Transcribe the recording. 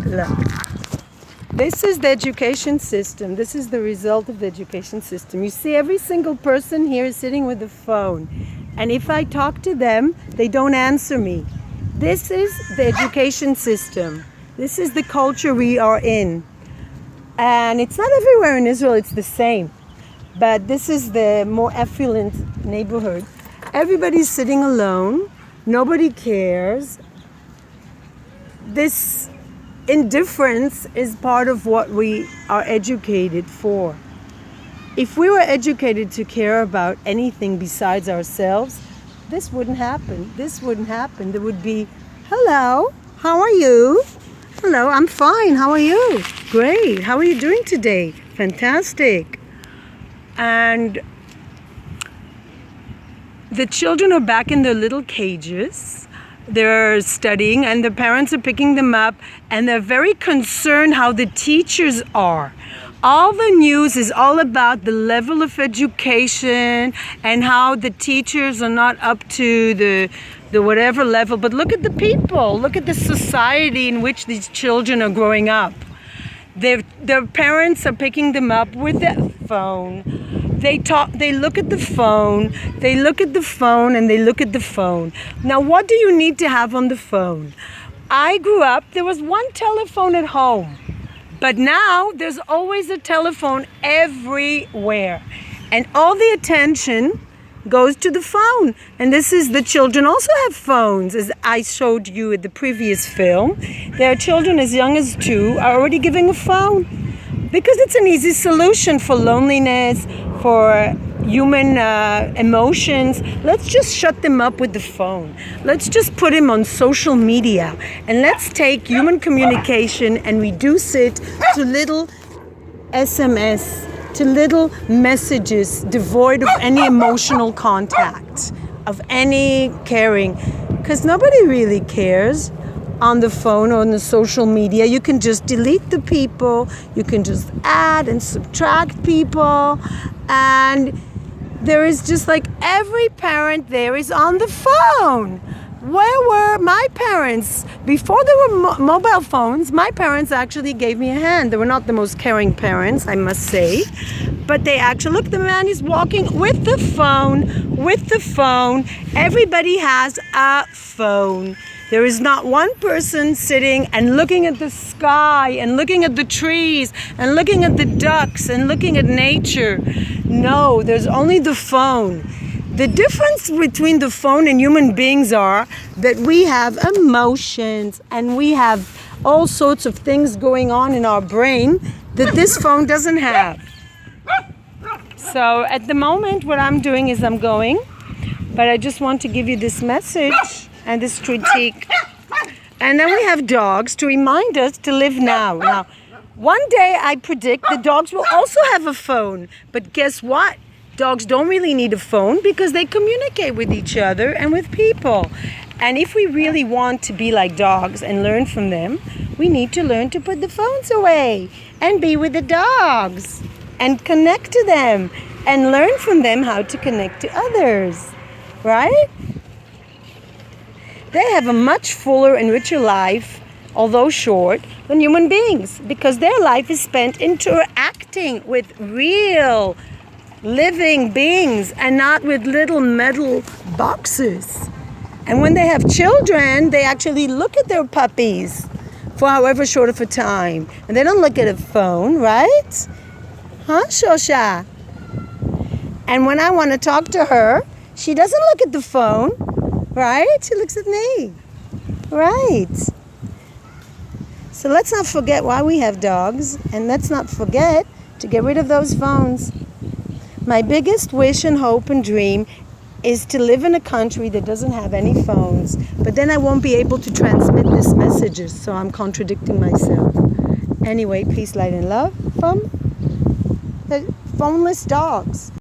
Look. This is the education system. This is the result of the education system. You see, every single person here is sitting with a phone. And if I talk to them, they don't answer me. This is the education system. This is the culture we are in. And it's not everywhere in Israel, it's the same. But this is the more affluent neighborhood. Everybody's sitting alone. Nobody cares. This indifference is part of what we are educated for. If we were educated to care about anything besides ourselves, this wouldn't happen. This wouldn't happen. There would be, hello, how are you? Hello, I'm fine. How are you? Great. How are you doing today? Fantastic. And the children are back in their little cages. They're studying and the parents are picking them up and they're very concerned how the teachers are. All the news is all about the level of education and how the teachers are not up to the whatever level. But look at the people. Look at the society in which these children are growing up. Their parents are picking them up with their phone. They look at the phone, they look at the phone, and they look at the phone. Now, what do you need to have on the phone? I grew up, there was one telephone at home. But now, there's always a telephone everywhere. And all the attention goes to the phone. And this is, the children also have phones, as I showed you in the previous film. There are children as young as 2 are already giving a phone. Because it's an easy solution for loneliness, for human emotions. Let's just shut them up with the phone. Let's just put them on social media. And let's take human communication and reduce it to little SMS, to little messages devoid of any emotional contact, of any caring. Because nobody really cares on the phone or on the social media. You can just delete the people, you can just add and subtract people, and there is just like every parent there is on the phone. Where were my parents? Before there were mobile phones, my parents actually gave me a hand. They were not the most caring parents, I must say, but they actually, look, the man is walking with the phone, Everybody has a phone. There is not one person sitting and looking at the sky and looking at the trees and looking at the ducks and looking at nature. No, there's only the phone. The difference between the phone and human beings are that we have emotions and we have all sorts of things going on in our brain that this phone doesn't have. So at the moment, what I'm doing is I'm going, but I just want to give you this message and this critique. And then we have dogs to remind us to live now. Now, one day I predict the dogs will also have a phone. But guess what? Dogs don't really need a phone because they communicate with each other and with people. And if we really want to be like dogs and learn from them, we need to learn to put the phones away and be with the dogs and connect to them and learn from them how to connect to others, right? They have a much fuller and richer life, although short, than human beings because their life is spent interacting with real living beings and not with little metal boxes. And when they have children, they actually look at their puppies for however short of a time. And they don't look at a phone, right? Huh, Shosha? And when I want to talk to her, she doesn't look at the phone. Right? She looks at me. Right. So let's not forget why we have dogs, and let's not forget to get rid of those phones. My biggest wish and hope and dream is to live in a country that doesn't have any phones, but then I won't be able to transmit these messages, so I'm contradicting myself. Anyway, peace, light, and love from the phoneless dogs.